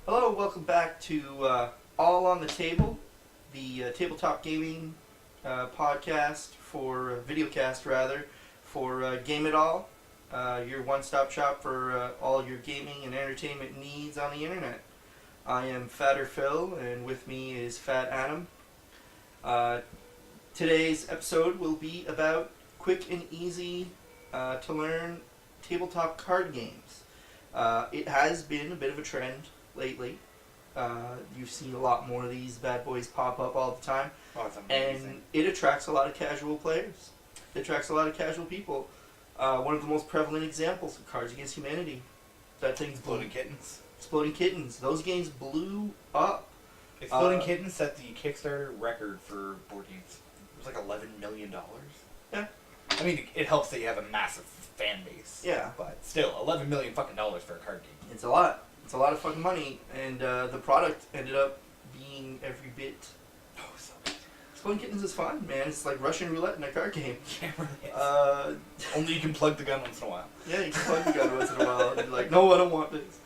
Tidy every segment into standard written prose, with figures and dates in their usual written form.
Hello, welcome back to All on the Table, the tabletop gaming podcast videocast rather, for Game It All, your one-stop shop for all your gaming and entertainment needs on the internet. I am Fatter Phil, and with me is Fat Adam. Today's episode will be about quick and easy to learn tabletop card games. It has been a bit of a trend lately. You've seen a lot more of these bad boys pop up all the time. Oh, it's amazing. And it attracts a lot of casual players. It attracts a lot of casual people. One of the most prevalent examples of Cards Against Humanity. That thing's Exploding Kittens. Exploding Kittens. Those games blew up. Exploding Kittens set the Kickstarter record for board games. It was like $11 million. Yeah. I mean, it helps that you have a massive fan base. Yeah. But still, $11 million fucking dollars for a card game. It's a lot. It's a lot of fucking money. And the product ended up being every bit. Oh, so good. Exploding Kittens is fun, man. It's like Russian roulette in a card game. Yeah, it really is. Only you can plug the gun once in a while. Yeah, you can plug the gun once in a while and be like, no, I don't want this.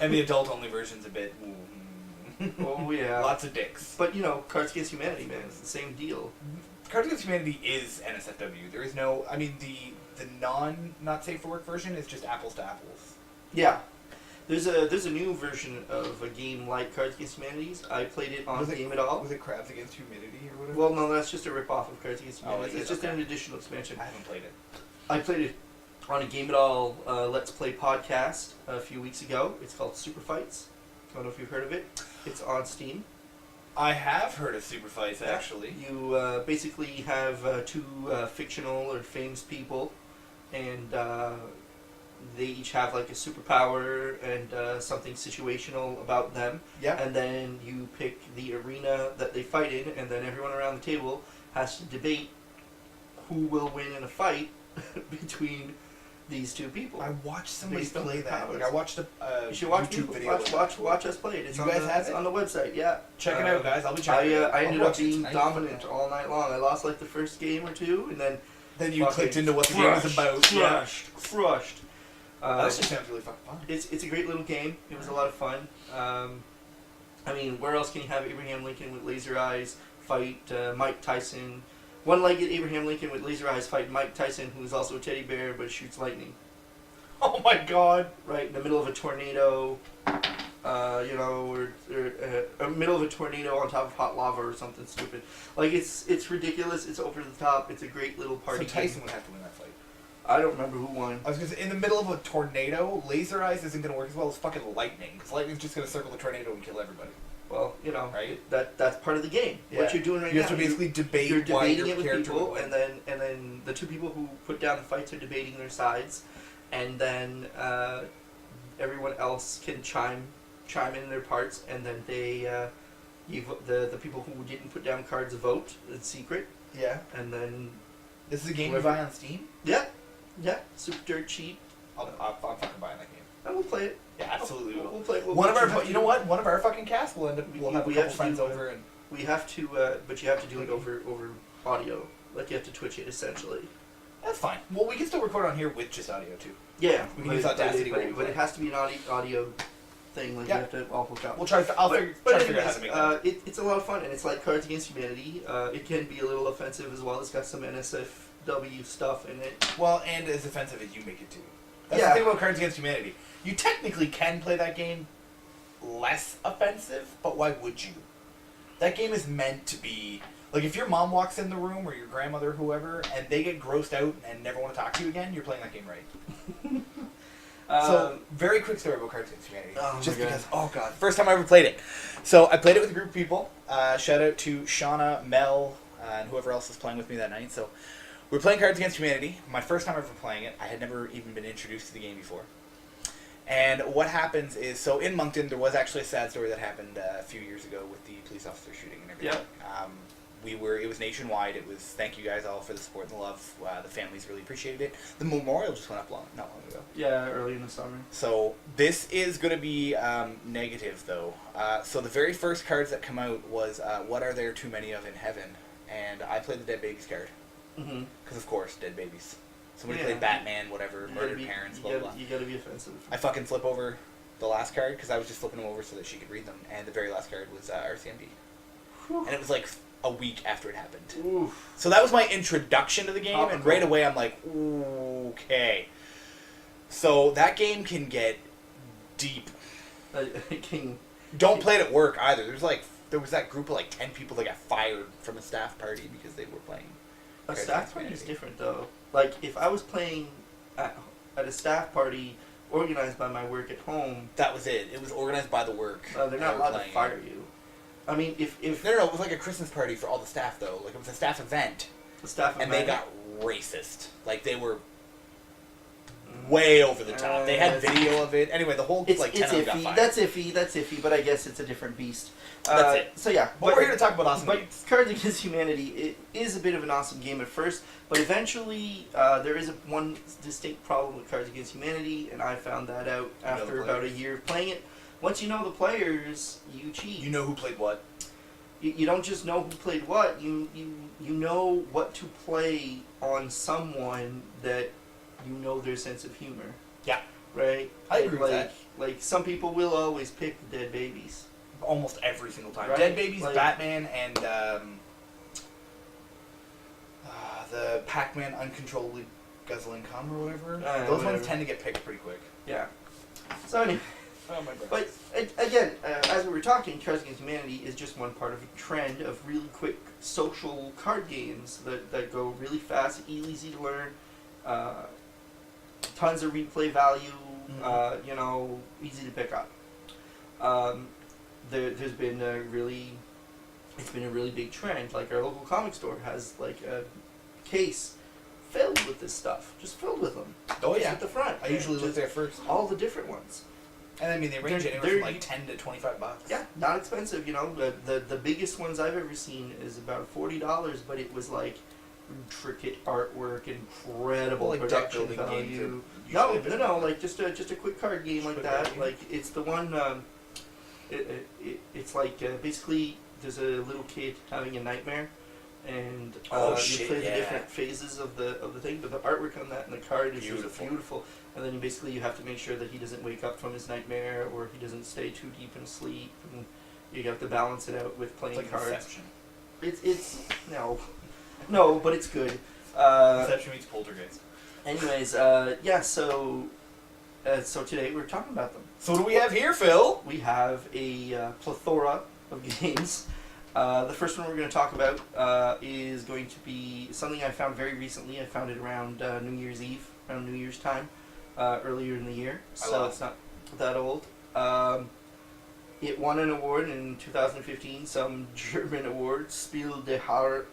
And the adult-only version's a bit... Oh, yeah. Lots of dicks. But, Cards Against Humanity, man, it's the same deal. Cards Against Humanity is NSFW. There is no... I mean, the not safe for work version is just apples to apples. Yeah. There's a new version of a game like Cards Against Humanity. I played it on Game It All. Was it Crabs Against Humidity or whatever? Well, no, that's just a ripoff of Cards Against Oh, Humanity. It's just an additional expansion. I haven't played it. I played it on a Game It All Let's Play podcast a few weeks ago. It's called Super Fights. I don't know if you've heard of it. It's on Steam. I have heard of Super Fights, actually. You basically have two fictional or famous people, and they each have like a superpower and something situational about them. Yeah. And then you pick the arena that they fight in, and then everyone around the table has to debate who will win in a fight between these two people. I watched somebody Based on play that. powers. Like, I watched a You should watch YouTube people, video. watch us play it. It's You on guys the, have it's it? on the website. Yeah. Check it out, guys. I'll be checking it out. I I'll ended up watch it being tonight. dominant all night long. I lost like the first game or two, and then you clicked into what the game was about. Crushed. That actually sounds really fucking fun. It's a great little game. It was a lot of fun. I mean, where else can you have Abraham Lincoln with laser eyes fight Mike Tyson? One-legged Abraham Lincoln with laser eyes fight Mike Tyson, who is also a teddy bear but shoots lightning. Oh my god! Right in the middle of a tornado, or middle of a tornado on top of hot lava or something stupid. Like it's ridiculous. It's over the top. It's a great little party. So Tyson game. would have to win that fight. I don't remember who won. I was gonna say, in the middle of a tornado, laser eyes isn't gonna work as well as fucking lightning, because lightning's just gonna circle the tornado and kill everybody. Well, right? That's part of the game. Yeah. What you're doing right You now. have to basically debate You're why debating your it with character people, would win. and then the two people who put down the fights are debating their sides, and then everyone else can chime in their parts, and then they the people who didn't put down cards vote in secret, Yeah. and then This is a game you buy on Steam? yeah, super dirt cheap. I'm fucking buying that game. And we'll play it. Yeah, absolutely. We'll play it. One of our, But you know what? One of our fucking casts will end up. We'll have a we couple have to friends do, over and. We have to, but you have to do it over audio. Like you have to Twitch it essentially. That's fine. Well, we can still record on here with just audio too. Yeah, We can use Audacity while we but play. it has to be an audio thing. Like Yeah. you have to all hook up. We'll try. I'll try to figure out how to make that. It's a lot of fun, and it's like Cards Against Humanity. It can be a little offensive as well. It's got some NSFW stuff in it. Well, and as offensive as you make it too. That's Yeah. the thing about Cards Against Humanity. You technically can play that game less offensive, but why would you? That game is meant to be like if your mom walks in the room or your grandmother, or whoever, and they get grossed out and never want to talk to you again. You're playing that game right. So, very quick story about Cards Against Humanity. Oh just my God. because, oh god, first time I ever played it. So I played it with a group of people. Shout out to Shauna, Mel, and whoever else was playing with me that night. So we were playing Cards Against Humanity. My first time ever playing it. I had never even been introduced to the game before. And what happens is, so in Moncton, there was actually a sad story that happened a few years ago with the police officer shooting and everything. It was nationwide. It was, thank you guys all for the support and the love. The families really appreciated it. The memorial just went up not long ago. Yeah, early in the summer. So this is going to be negative, though. So the very first cards that come out was, what are there too many of in heaven? And I played the dead babies card. Mm-hmm. Because, of course, dead babies. Somebody Yeah. played Batman, whatever, murdered parents, blah, blah. You gotta be offensive. I fucking flip over the last card because I was just flipping them over so that she could read them, and the very last card was RCMP. And it was like a week after it happened. Oof. So that was my introduction to the game, and Topical. right away I'm like, okay. So that game can get deep. Don't play it at work either. There was that group of like 10 people that got fired from a staff party because they were playing. A staff party is different though. Like if I was playing at a staff party organized by my work at home, That was it. It was organized by the work. they're not allowed to fire you. I mean, if No, it was like a Christmas party for all the staff though. Like it was a staff event, the staff and event, they got racist. Like they were way over the top. They had video of it. Anyway, the whole it's 10 of them got iffy. fired. That's iffy. But I guess it's a different beast. That's it. So yeah, But we're here to talk about awesome But games. Cards Against Humanity, it is a bit of an awesome game at first, but eventually there is one distinct problem with Cards Against Humanity, and I found that out after about a year of playing it. Once you know the players, you cheat. You know who played what. You don't just know who played what. You know what to play on someone that you know their sense of humor. Yeah. Right? I agree with that. Like some people will always pick the dead babies. Almost every single time. Right? Dead Babies, Like- Batman, and the Pac-Man Uncontrollably Guzzling Cum or whatever. Those whatever. ones tend to get picked pretty quick. Yeah. So anyway. Oh my god. But again, as we were talking, Cards Against Humanity is just one part of a trend of really quick social card games that go really fast, easy to learn, tons of replay value, easy to pick up. There's been it's been a really big trend. Like our local comic store has like a case filled with this stuff, just filled with them. Oh yeah. At the front. I usually Just look there first. all the different ones. And I mean, they range They're- anywhere they're- from like $10 to $25. Yeah, not expensive. The biggest ones I've ever seen is about $40, but it was like intricate artwork, incredible Like deck production building games value. are No, usually no, like just a quick card game like Quick that. card game. Like it's the one. It's like basically there's a little kid having a nightmare, and Oh, you shit, play the yeah. different phases of the thing. But the artwork on that and the card is just Beautiful. beautiful. And then you have to make sure that he doesn't wake up from his nightmare or he doesn't stay too deep in sleep. And you have to balance it out with playing It's like cards. Inception. It's no, but it's good. Inception meets Poltergeist. Anyways, so today we're talking about them. So what do we have here, Phil? We have a plethora of games. The first one we're going to talk about is going to be something I found very recently. I found it around New Year's Eve, around New Year's time, earlier in the year. So it's not that old. It won an award in 2015, some German award, Spiel des Jahres,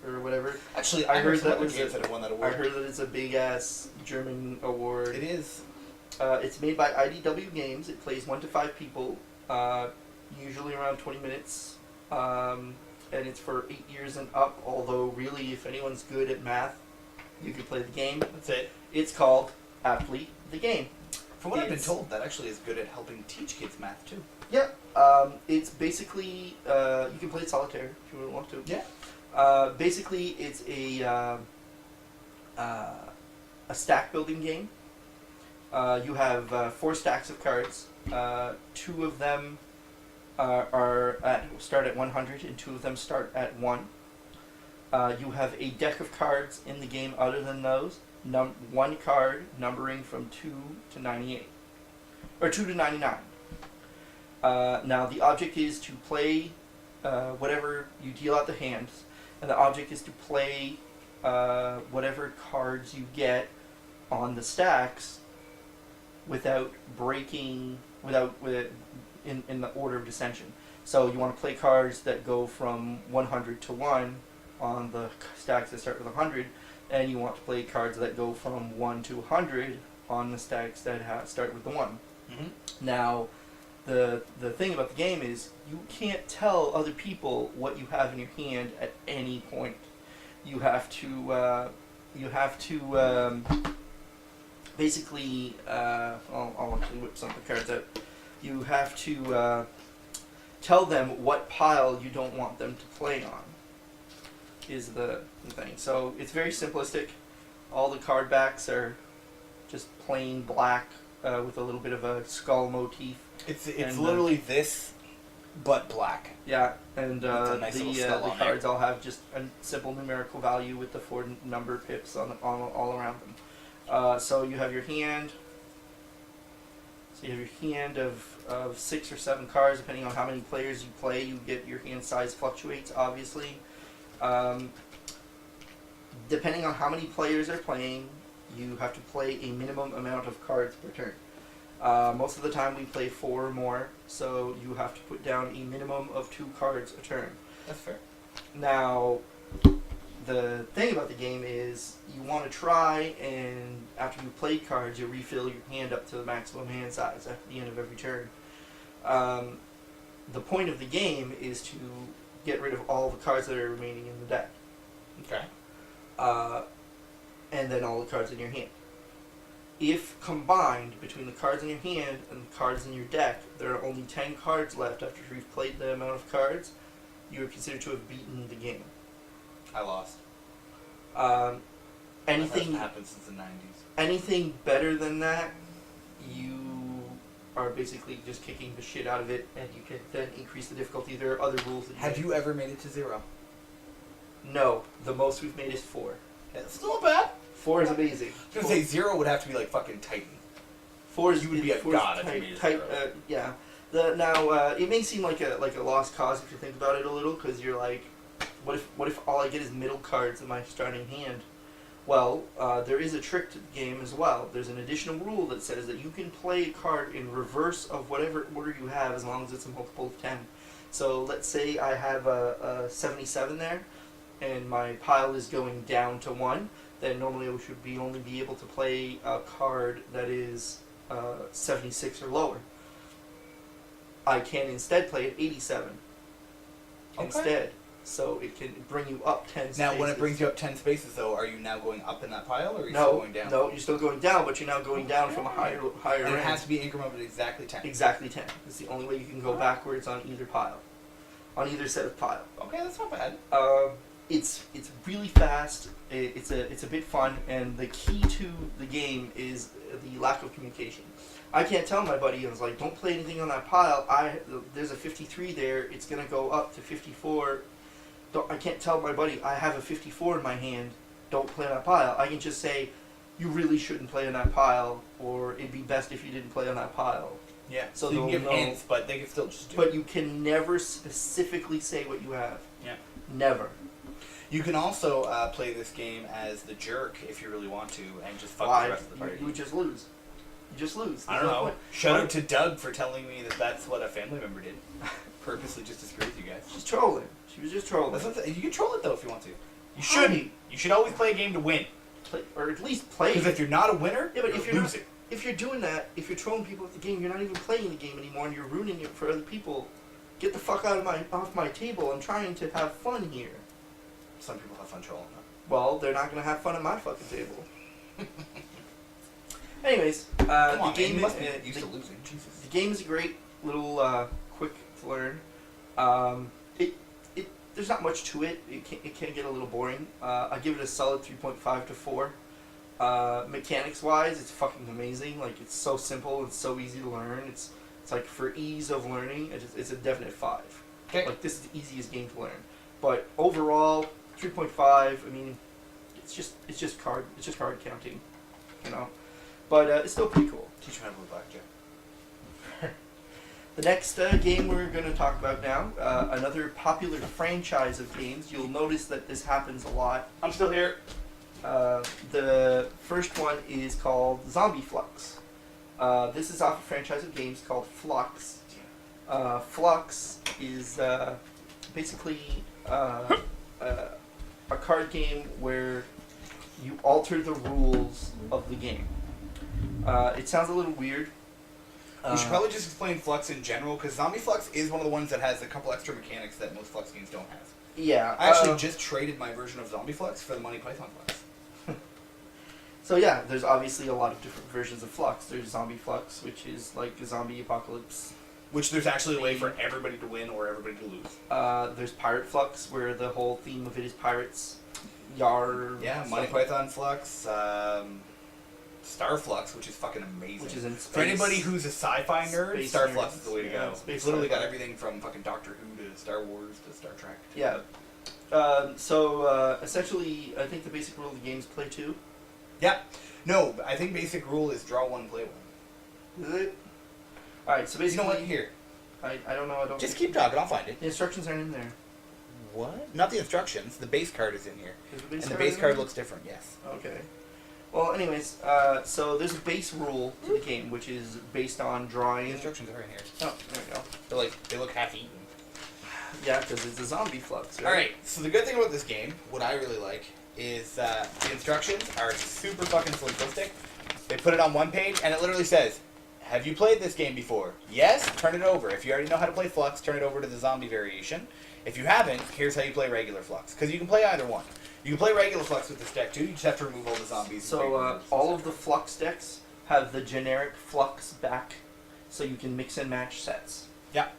or whatever. Actually, I heard some that other was games that have won that award. I heard that it's a big ass German award. It is. It's made by IDW Games. It plays 1 to 5 people, usually around 20 minutes, and it's for 8 years and up. Although, really, if anyone's good at math, you can play the game. That's it. It's called Aptly the Game. From what I've been It's- told, that actually is good at helping teach kids math too. Yeah, it's basically you can play it solitaire if you want to. Yeah. Basically, it's a stack building game. You have 4 stacks of cards. 2 of them start at 100, and 2 of them start at 1. You have a deck of cards in the game other than those. 1 card numbering from 2 to 98, or 2 to 99. Now the object is to play whatever you deal out the hands, and the object is to play whatever cards you get on the stacks without breaking, in the order of descension. So you want to play cards that go from 100 to 1 on the stacks that start with 100, and you want to play cards that go from 1 to 100 on the stacks that start with the 1. Mm-hmm. Now, the thing about the game is you can't tell other people what you have in your hand at any point. You have to basically. I'll actually whip some of the cards out. You have to tell them what pile you don't want them to play on. Is the thing. So it's very simplistic. All the card backs are just plain black with a little bit of a skull motif. It's And, literally this, but black. Yeah, and With a nice little skull the on there. cards all have just a simple numerical value with the 4 number pips on all around them. So you have your hand. So you have your hand of 6 or 7 cards, depending on how many players you play. You get your hand size fluctuates, obviously. Depending on how many players are playing, you have to play a minimum amount of cards per turn. Most of the time we play 4 or more, so you have to put down a minimum of 2 cards a turn. That's fair. Now, the thing about the game is you want to try, and after you play cards, you refill your hand up to the maximum hand size at the end of every turn. The point of the game is to get rid of all the cards that are remaining in the deck. Okay. And then all the cards in your hand. If combined between the cards in your hand and the cards in your deck, there are only 10 cards left after you've played the amount of cards, you are considered to have beaten the game. I lost. Anything That happened since the 90s. anything better than that, you are basically just kicking the shit out of it, and you can then increase the difficulty. There are other rules that Have you ever made it to 0? No, the most we've made is 4. It's still not bad. 4 is amazing. I was gonna say 0 would have to be like fucking Titan. 4 is You would be a 4 is god if you made it tight, 0. yeah. It may seem like a lost cause if you think about it a little, because you're like, what if all I get is middle cards in my starting hand? Well, there is a trick to the game as well. There's an additional rule that says that you can play a card in reverse of whatever order you have, as long as it's a multiple of 10. So let's say I have a 77 there, and my pile is going down to 1. Then normally I should only be able to play a card that is 76 or lower. I can instead play at 87 instead, so it can bring you up 10 spaces. Now, when it brings you up 10 spaces, though, are you now going up in that pile, or are you no, still going down? No, you're still going down, but you're now going down from a higher And end. it has to be incremented exactly 10. Exactly 10. It's the only way you can go backwards on either pile, on either set of pile. Okay, that's not bad. It's really fast. It's a bit fun, and the key to the game is the lack of communication. I can't tell my buddy. I was like, "Don't play anything on that pile. There's a 53 there. It's gonna go up to 54." I can't tell my buddy I have a 54 in my hand. Don't play on that pile. I can just say, "You really shouldn't play on that pile," or "It'd be best if you didn't play on that pile." Yeah. So So you can they'll give know. hints, but they can still just do But it. you can never specifically say what you have. Yeah. Never. You can also play this game as the jerk if you really want to, and just fuck Why? the rest of the party. You would just lose. You just lose. I don't There's no know. point. Shout out to Doug for telling me that that's what a family member did. Purposely just disagree with you guys. She's trolling. She was just trolling. That's what you can troll it though if you want to. You Why? shouldn't. You should always play a game to win. Or at least play. Because if you're not a winner, Yeah, but if you're losing. if you're doing that, if you're trolling people at the game, you're not even playing the game anymore, and you're ruining it for other people. Get the fuck off my table. I'm trying to have fun here. Some people have fun trolling though. Well, they're not gonna have fun at my fucking table. Anyways, Come on, the man, game you must be is used to losing. Jesus. the game is a great little quick to learn. There's not much to it. It can get a little boring. I give it a solid 3.5 to 4. Mechanics wise, it's fucking amazing. Like, it's so simple and so easy to learn. It's like, for ease of learning, it's a definite 5. Okay. Like, this is the easiest game to learn. But overall, 3.5. I mean, it's just card counting, you know. But it's still pretty cool. Teach me how to play blackjack. The next game we're going to talk about now, another popular franchise of games. You'll notice that this happens a lot. I'm still here. The first one is called Zombie Flux. This is off a franchise of games called Flux. Flux is basically a card game where you alter the rules of the game. It sounds a little weird. We should probably just explain Flux in general, because Zombie Flux is one of the ones that has a couple extra mechanics that most Flux games don't have. Yeah. I actually just traded my version of Zombie Flux for the Monty Python Flux. So yeah, there's obviously a lot of different versions of Flux. There's Zombie Flux, which is like a zombie apocalypse. Which there's actually a way for everybody to win or everybody to lose. There's Pirate Flux, where the whole theme of it is pirates. Yar. Yeah, Monty something. Python Flux. Starflux, which is fucking amazing. Which is in For anybody who's a sci-fi nerd, Space Starflux nerds. is the way to Yeah, go. space It's literally got sci-fi. everything from fucking Doctor Who to Star Wars to Star Trek. Yeah. Essentially, I think the basic rule of the game is play two. Yeah. No, I think basic rule is draw one, play one. Is it? Alright, so You basically... know what? Here. I don't know, I don't... Just keep talking, I'll find it. The instructions aren't in there. What? Not the instructions, the base card is in here. Is the base And the card base in card there? looks different, yes. Okay. Well, anyways, so there's a base rule to the game, which is based on The drawing... instructions are in here. Oh, there we go. They're like, they look half-eaten. Yeah, because it's a zombie flux, right? Alright, so the good thing about this game, what I really like, is the instructions are super fucking simplistic. They put it on one page, and it literally says, have you played this game before? Yes? Turn it over. If you already know how to play Flux, turn it over to the zombie variation. If you haven't, here's how you play regular Flux. Because you can play either one. You can play regular Flux with this deck, too. You just have to remove all the zombies. So, all of the flux decks have the generic flux back, so you can mix and match sets. Yeah.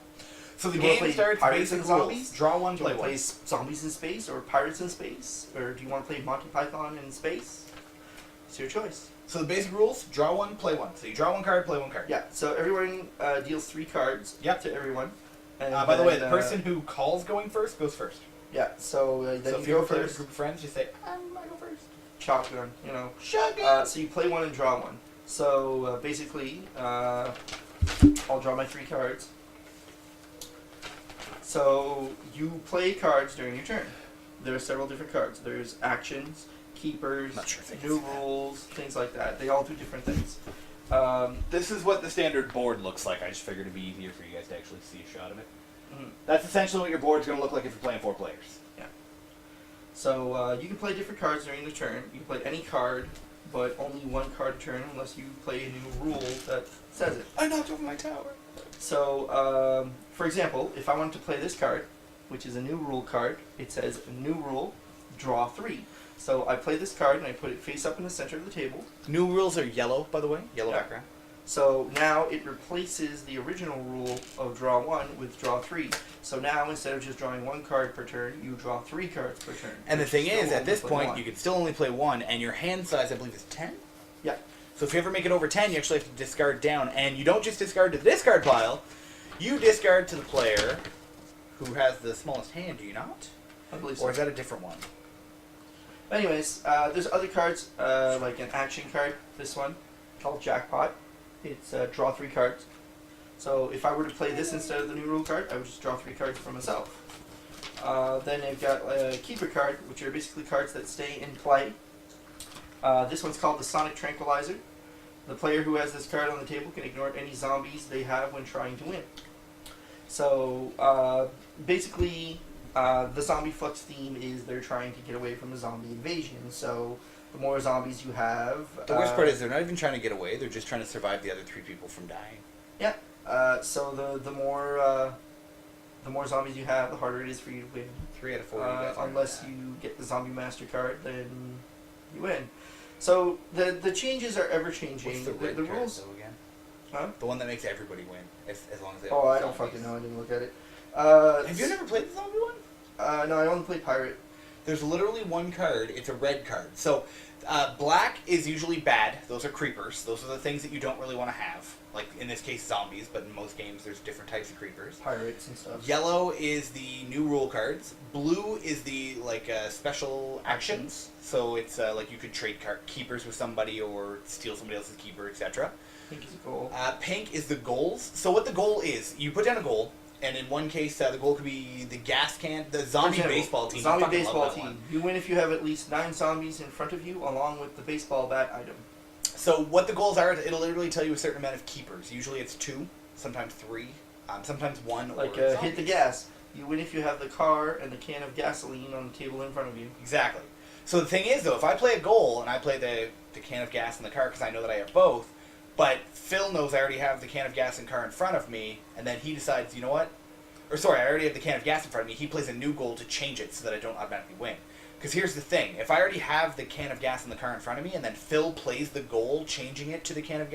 So the You wanna game play starts Pirates basic and rules. Zombies? Draw one, Do you play want to one. play Zombies in Space or Pirates in Space? Or do you want to play Monty Python in Space? It's your choice. So the basic rules, draw one, play one. So you draw one card, play one card. Yeah, so everyone deals 3 cards Yep. to everyone. And By the way, then, the person who calls going first goes first. Yeah, so then So you if you're go with a first. group of friends, just say, I go first. Shotgun, you know. Shotgun! So you play one and draw one. So basically, I'll draw my 3 cards. So you play cards during your turn. There are several different cards. There's actions, keepers, Not sure if I can new see that. rules, things like that. They all do different things. This is what the standard board looks like. I just figured it'd be easier for you guys to actually see a shot of it. Mhm. That's essentially what your board's going to look like if you're playing 4 players. So you can play different cards during the turn. You can play any card, but only one card a turn unless you play a new rule that says it. I knocked over my tower. So, for example, if I wanted to play this card, which is a new rule card, it says new rule, draw 3. So I play this card and I put it face up in the center of the table. New rules are yellow, by the way. Yellow Yeah. background. So now it replaces the original rule of draw 1 with draw 3. So now instead of just drawing 1 card per turn, you draw 3 cards per turn. And the which thing still is, at only this play point, one. you can still only play 1, and your hand size, I believe, is 10? Yeah. So if you ever make it over 10, you actually have to discard down. And you don't just discard to the discard pile, you discard to the player who has the smallest hand, do you not? I believe so. Or is that a different one? Anyways, there's other cards, like an action card, this one, called Jackpot. It's draw 3 cards. So if I were to play this instead of the new rule card, I would just draw 3 cards for myself. Then you've got a keeper card, which are basically cards that stay in play. This one's called the Sonic Tranquilizer. The player who has this card on the table can ignore any zombies they have when trying to win. So basically, the zombie flux theme is they're trying to get away from a zombie invasion. So the more zombies you have, The worst part is they're not even trying to get away, they're just trying to survive the other 3 people from dying. so the more zombies you have, the harder it is for you to win. 3 out of 4 of you guys are Unless gonna die. you get the zombie master card, then you win. So the changes are ever changing. What's the red the card, rules. though, again? Huh? The one that makes everybody win, as long as they Oh, have I don't zombies. fucking know. I didn't look at it. Have you never played the zombie one? No, I only play pirate. There's literally one card. It's a red card. So, black is usually bad. Those are creepers. Those are the things that you don't really want to have. Like, in this case, zombies, but in most games, there's different types of creepers. Pirates and stuff. Yellow is the new rule cards. Blue is the, special actions. So, it's, you could trade keepers with somebody or steal somebody else's keeper, etc. Pink is a goal. Pink is the goals. So, what the goal is, you put down a goal. And in one case, the goal could be the gas can, the zombie For example, baseball team. Zombie I fucking baseball love that team. one. You win if you have at least 9 zombies in front of you, along with the baseball bat item. So what the goals are, it'll literally tell you a certain amount of keepers. Usually it's 2, sometimes 3, sometimes 1. Like or hit the gas. You win if you have the car and the can of gasoline on the table in front of you. Exactly. So the thing is, though, if I play a goal and I play the can of gas and the car because I know that I have both, but Phil knows I already have the can of gas and car in front of me, and then he decides, you know what? Or sorry, I already have the can of gas in front of me. He plays a new goal to change it so that I don't automatically win. Because here's the thing. If I already have the can of gas in the car in front of me, and then Phil plays the goal changing it to the can of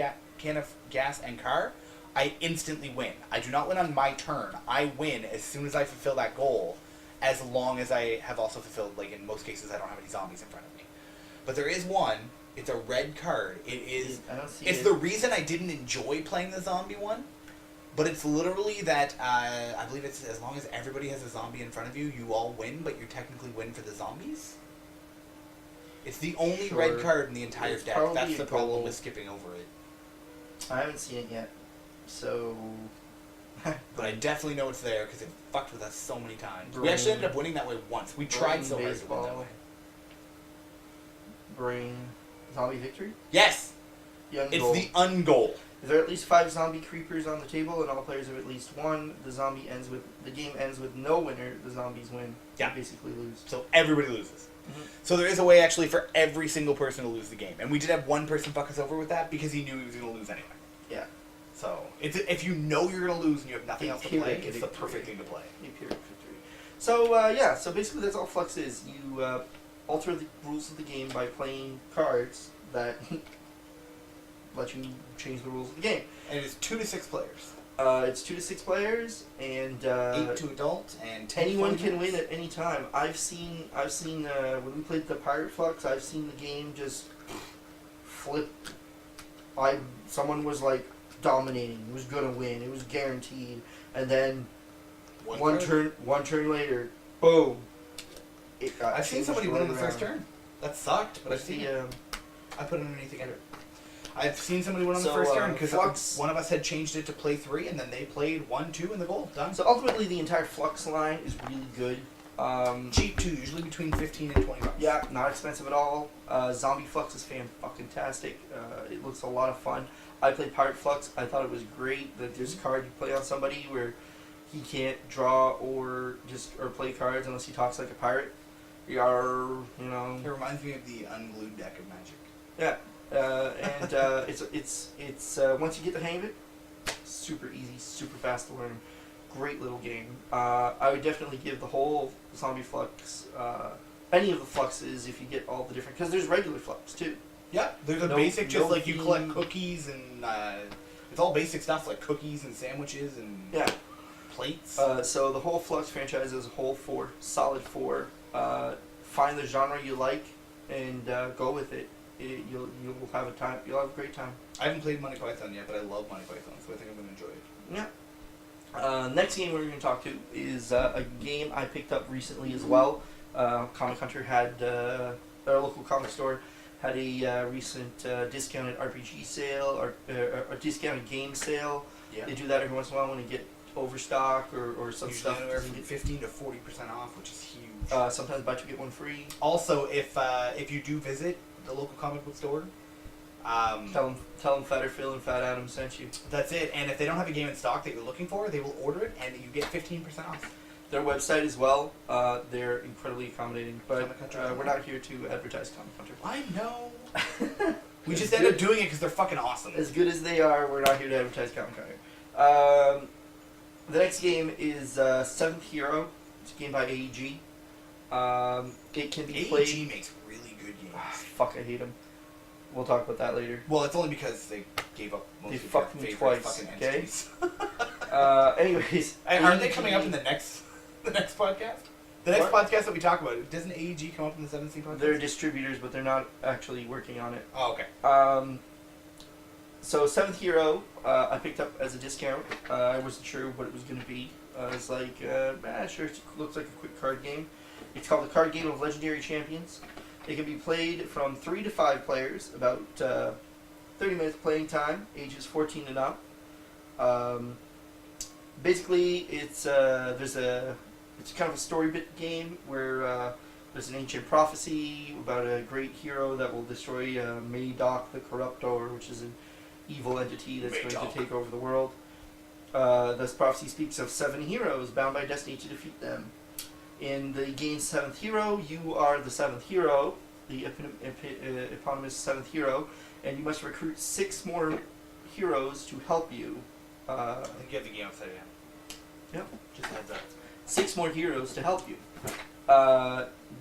gas and car, I instantly win. I do not win on my turn. I win as soon as I fulfill that goal, as long as I have also fulfilled, in most cases, I don't have any zombies in front of me. But there is one It's a red card. It is. I don't see It's it. the reason I didn't enjoy playing the zombie one. But it's literally that, I believe it's as long as everybody has a zombie in front of you, you all win, but you technically win for the zombies. It's the only Sure. red card in the entire It's deck. probably That's a the problem goal. with skipping over it. I haven't seen it yet, so. But I definitely know it's there because it fucked with us so many times. We Brain- actually ended up winning that way once. We tried Brain so hard to win baseball. that way. Bring zombie victory. Yes! Young It's goal. the ungoal. If there are at least 5 zombie creepers on the table and all players have at least one, the game ends with no winner. The zombies win. Yeah. They basically lose. So everybody loses. Mhm. So there is a way actually for every single person to lose the game. And we did have one person fuck us over with that because he knew he was going to lose anyway. Yeah. So it's, if you know you're going to lose and you have nothing A else to play, Pyrrhic it's the victory. perfect thing to play. A Pyrrhic victory. So yeah. So basically, that's all Flux is. You alter the rules of the game by playing cards that let you change the rules of the game. And it's 2 to 6 players. It's 2 to 6 players, and 8 to adult, and 10 anyone to can minors. win at any time. I've seen when we played the Pirate Flux, I've seen the game just flip. Someone was like dominating, was gonna win, it was guaranteed, and then one turn later, boom. It got I've seen changed somebody win right on the first around. turn. That sucked, but I've What's seen the it. I put it underneath together. I've seen somebody win on the So, first turn because Flux- one of us had changed it to play 3, and then they played 1, 2, and the goal. Done. so ultimately the entire Flux line is really good. Cheap too, usually between 15 and 20 bucks. Yeah, not expensive at all. Zombie Flux is fucking-tastic. It looks a lot of fun. I played Pirate Flux. I thought it was great that there's a card you play on somebody where he can't draw or play cards unless he talks like a pirate. Yar, you know. It reminds me of the unglued deck of Magic. Yeah, and it's once you get the hang of it, super easy, super fast to learn. Great little game. I would definitely give the whole Zombie Flux, any of the Fluxes if you get all the different, because there's regular Flux too. Yeah, there's a No- basic, just no like you collect theme. cookies and it's all basic stuff like cookies and sandwiches and Yeah. plates. So the whole Flux franchise is a whole 4, solid 4. Find the genre you like and go with it. You'll have a time. You'll have a great time. I haven't played Monty Python yet, but I love Monty Python, so I think I'm gonna enjoy it. Yeah. Next game we're going to talk to is a game I picked up recently as well. Comic Hunter had our local comic store had a recent discounted RPG sale or a discounted game sale. Yeah. They do that every once in a while when they get overstock or some Usually stuff. anywhere doesn't from get- 15 to 40% off, which is huge. sometimes buy 2 get 1 free. Also, if you do visit the local comic book store, Tell them Fatter Phil and Fat Adam sent you. that's it. And if they don't have a game in stock that you're looking for, they will order it, and you get 15% off. Their website as well. They're incredibly accommodating, but Comic Hunter. we're not here to advertise Comic Hunter. I know. We As just end up good- doing it because they're fucking awesome. As good as they are, we're not here to advertise Comic Hunter. The next game is Seventh Hero. It's a game by AEG. It can be played. AEG makes really good games. Fuck, I hate them. We'll talk about that later. Well, it's only because they gave up most They of their fucked me favorite twice, fucking okay? entities. Anyways, Aren't they AEG coming up in the next podcast? The next What? podcast that we talk about, doesn't AEG come up in the 17th podcast? They're distributors, but they're not actually working on it. Oh, okay. So Seventh Hero, I picked up as a discount. I wasn't sure what it was going to be. It's like, sure, it looks like a quick card game. It's called the Card Game of Legendary Champions. It can be played from 3 to 5 players, about 30 minutes playing time, ages 14 and up. Basically, it's kind of a story bit game where there's an ancient prophecy about a great hero that will destroy Madoc the Corruptor, which is an evil entity that's going Madoc. to take over the world. This prophecy speaks of 7 heroes bound by destiny to defeat them. In the game's 7th hero, you are the 7th hero, the eponymous 7th hero, and you must recruit 6 more heroes to help you. I think you have the game upside down. Yep. Just heads up. 6 more heroes to help you.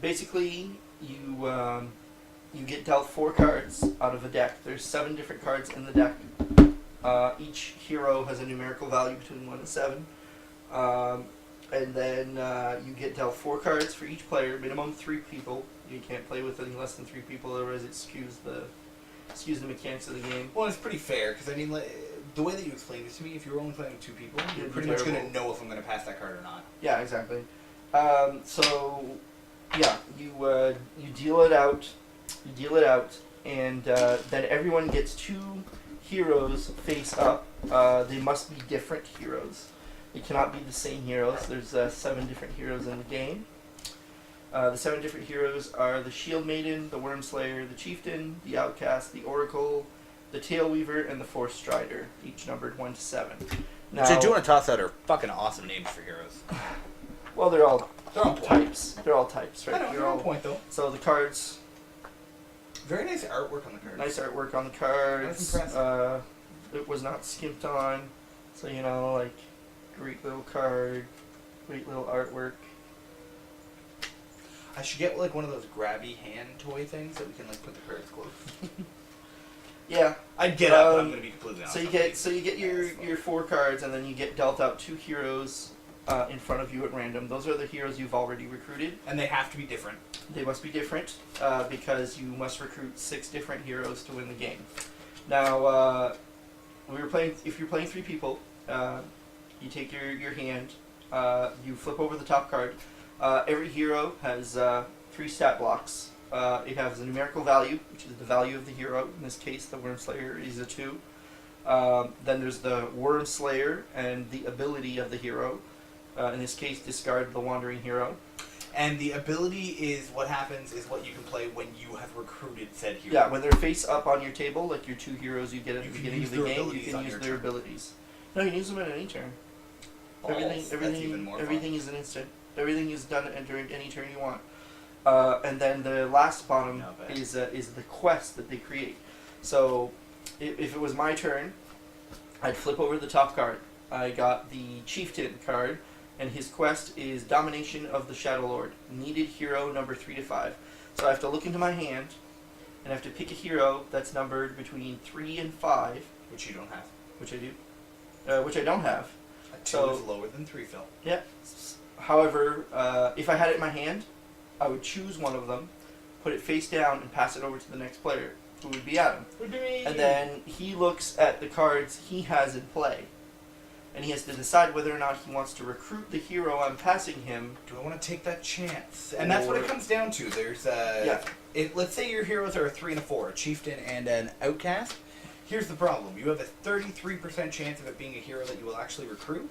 Basically, you get dealt 4 cards out of a deck. There's 7 different cards in the deck. Each hero has a numerical value between 1 and 7. And then you get dealt 4 cards for each player, minimum 3 people. You can't play with any less than 3 people, otherwise it skews the excuse the mechanics of the game. Well, it's pretty fair, because, I mean, like, the way that you explained this to me, if you were only playing with 2 people, you're It'd be pretty much going terrible. to know if I'm going to pass that card or not. Yeah, exactly. So, yeah, you deal it out. You deal it out, and then everyone gets 2 heroes face up. They must be different heroes. They cannot be the same heroes. There's 7 different heroes in the game. The 7 different heroes are the Shield Maiden, the Worm Slayer, the Chieftain, the Outcast, the Oracle, the Tail Weaver, and the Force Strider, each numbered 1 to 7. Now, Which I do want to toss out are fucking awesome names for heroes. well, they're all They're on point. types. They're all types, right? I know, they're on point, though. So the cards, Very nice artwork on the cards. nice artwork on the cards. That's impressive. It was not skimped on. So, like, great little card, great little artwork. I should get, like, one of those grabby hand toy things that we can, like, put the cards close. Yeah. I'd get up, but I'm going to be completely honest. So you get your 4 cards, and then you get dealt out 2 heroes in front of you at random. Those are the heroes you've already recruited. And they have to be different. They must be different because you must recruit 6 different heroes to win the game. Now, if you're playing 3 people, you take your hand, you flip over the top card. Every hero has 3 stat blocks. It has a numerical value, which is the value of the hero. In this case, the Worm Slayer is a 2. Then there's the Worm Slayer and the ability of the hero. In this case, discard the Wandering Hero. And the ability is what happens is what you can play when you have recruited said hero. Yeah, when they're face up on your table, like your 2 heroes you get at You the can beginning use of the their game, you abilities can on use your their turn. abilities. No, you can use them at any turn. That's even more fun. Everything is an instant. Everything is done during any turn you want. And then the last bottom Not bad. is the quest that they create. So, if it was my turn, I'd flip over the top card. I got the Chieftain card, and his quest is Domination of the Shadow Lord. Needed hero number 3 to 5. So I have to look into my hand, and I have to pick a hero that's numbered between 3 and 5, Which you don't have. which I do, which I don't have. A 2 So- is lower than 3, Phil. Yeah. However, if I had it in my hand, I would choose one of them, put it face down, and pass it over to the next player, who would be Adam. Would be me. And then he looks at the cards he has in play, and he has to decide whether or not he wants to recruit the hero I'm passing him. Do I want to take that chance? And that's what it comes down to. There's let's say your heroes are a 3 and a 4, a chieftain and an outcast. Here's the problem. You have a 33% chance of it being a hero that you will actually recruit.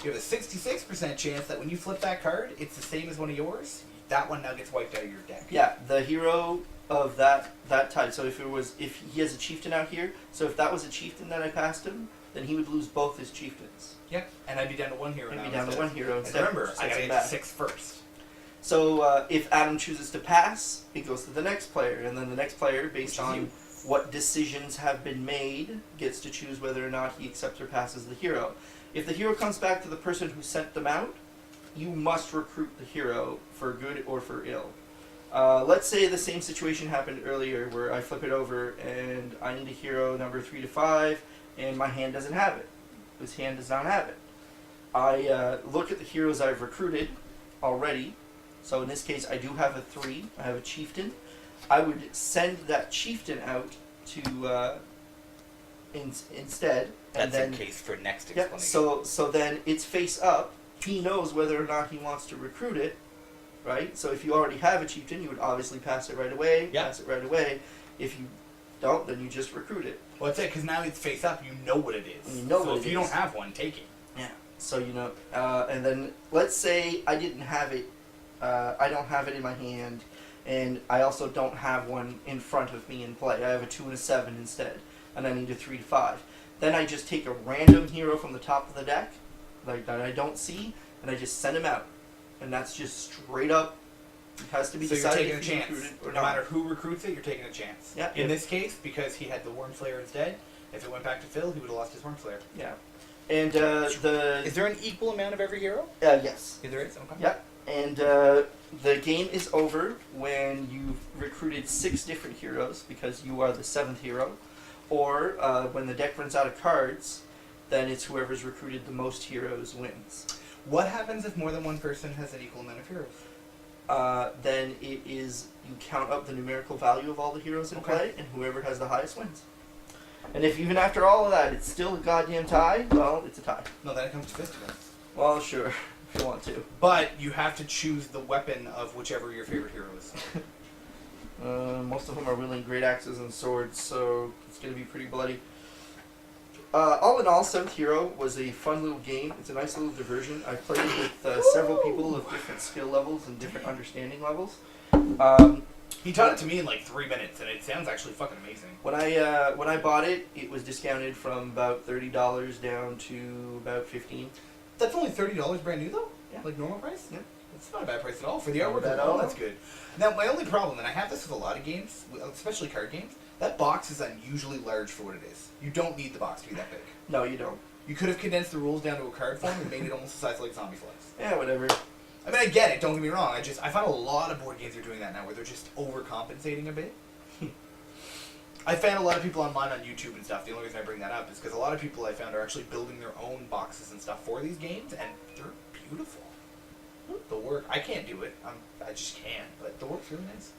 You have a 66% chance that when you flip that card, it's the same as one of yours. That one now gets wiped out of your deck. Yeah, the hero of that type. So if he has a chieftain out here, so if that was a chieftain that I passed him, then he would lose both his chieftains. Yeah, and I'd be down to 1 hero I'd now. be down to 1 hero And instead. remember, Sets I gotta him get back. to 6 first. So if Adam chooses to pass, it goes to the next player, and then the next player, based Which is on you. what decisions have been made, gets to choose whether or not he accepts or passes the hero. If the hero comes back to the person who sent them out, you must recruit the hero for good or for ill. Let's say the same situation happened earlier where I flip it over and I need a hero number 3 to 5 and my hand doesn't have it. His hand does not have it. I look at the heroes I've recruited already. So in this case I do have a 3. I have a chieftain. I would send that chieftain out to instead. And That's then, the case for next yeah, explanation. so then it's face up. He knows whether or not he wants to recruit it, right? So if you already have a chieftain, you would obviously pass it right away. Yeah. Pass it right away. If you don't, then you just recruit it. Well, that's it, because now it's face up, you know what it is. You know so what if it you is. don't have one, take it. Yeah. So and then let's say I didn't have it. I don't have it in my hand, and I also don't have one in front of me in play. I have a 2 and a 7 instead, and I need a 3 to 5. Then I just take a random hero from the top of the deck, like that I don't see, and I just send him out, and that's just straight up. It has to be So you're decided taking a if you chance. recruit it or No not. matter who recruits it, you're taking a chance. Yeah. In this case, because he had the Worm Slayer instead, if it went back to Phil, he would have lost his Worm Slayer. Yeah. And Is there an equal amount of every hero? yes. There is? Okay. Yep. And the game is over when you've recruited 6 different heroes because you are the 7th hero, or when the deck runs out of cards, then it's whoever's recruited the most heroes wins. What happens if more than one person has an equal amount of heroes? then it is you count up the numerical value of all the heroes in play, and whoever has the highest wins. And if even after all of that it's still a goddamn tie, well, it's a tie. No, then it comes to fisticuffs. Well, sure, if you want to. But you have to choose the weapon of whichever your favorite hero is. Most of them are wielding great axes and swords, so it's going to be pretty bloody. All in all, 7th Hero was a fun little game. It's a nice little diversion. I've played it with several people of different skill levels and different understanding levels. He taught it to me in like 3 minutes, and it sounds actually fucking amazing. When I bought it, it was discounted from about $30 down to about $15. That's only $30 brand new, though? Yeah. Like normal price? Yeah. That's not a bad price at all. For the Not artwork bad at alone, all. that's good. Now, my only problem, and I have this with a lot of games, especially card games, that box is unusually large for what it is. You don't need the box to be that big. No, you don't. You could have condensed the rules down to a card form and made it almost the size like Zombie Flies. Yeah, whatever. I mean, I get it, don't get me wrong. I find a lot of board games are doing that now, where they're just overcompensating a bit. I found a lot of people online on YouTube and stuff. The only reason I bring that up is because a lot of people I found are actually building their own boxes and stuff for these games, and they're beautiful. The work, I can't do it. I just can't, but the work's really nice.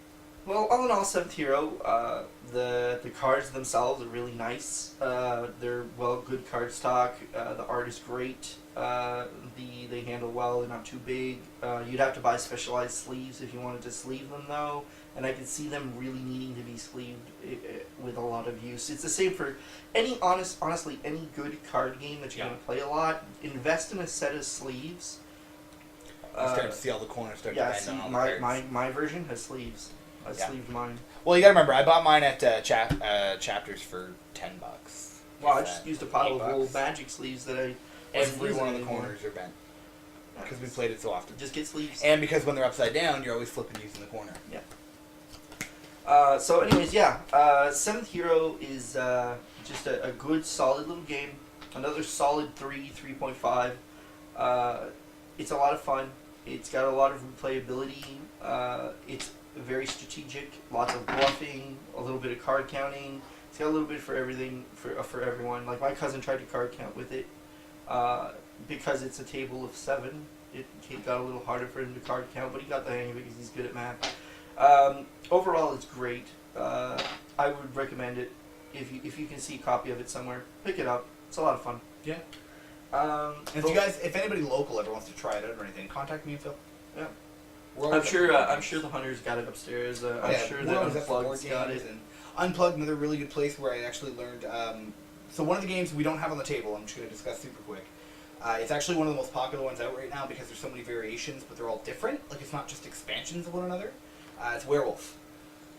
Well, all in all, 7th Hero, the cards themselves are really nice. They're good card stock. The art is great. They handle well. They're not too big. You'd have to buy specialized sleeves if you wanted to sleeve them, though. And I can see them really needing to be sleeved with a lot of use. It's the same for honestly, any good card game that you're going to play a lot. Invest in a set of sleeves. You start to see all the corners start to bend on all the cards. My version has sleeves. I sleeved mine. Well, you gotta remember, I bought mine at Chapters for $10. Well, I just used a pile of old Magic sleeves that I... Every one of the corners are bent. Because we played it so often. Just get sleeves. And because when they're upside down, you're always flipping using the corner. Yeah. So anyways, yeah. 7th Hero is just a good, solid little game. Another solid 3.5. It's a lot of fun. It's got a lot of replayability. It's very strategic. Lots of bluffing. A little bit of card counting. It's got a little bit for everything, for everyone. Like, my cousin tried to card count with it. Because it's a table of 7, it got a little harder for him to card count, but he got the hang of it because he's good at math. Overall, it's great. I would recommend it if you can see a copy of it somewhere. Pick it up. It's a lot of fun. Yeah. If anybody local ever wants to try it out or anything, contact me and Phil. Yeah. I'm sure the Hunters got it upstairs. I'm sure that Unplugged's got it. And Unplugged, another really good place where I actually learned. So one of the games we don't have on the table, I'm just going to discuss super quick. It's actually one of the most popular ones out right now because there's so many variations, but they're all different. Like, it's not just expansions of one another. It's Werewolf.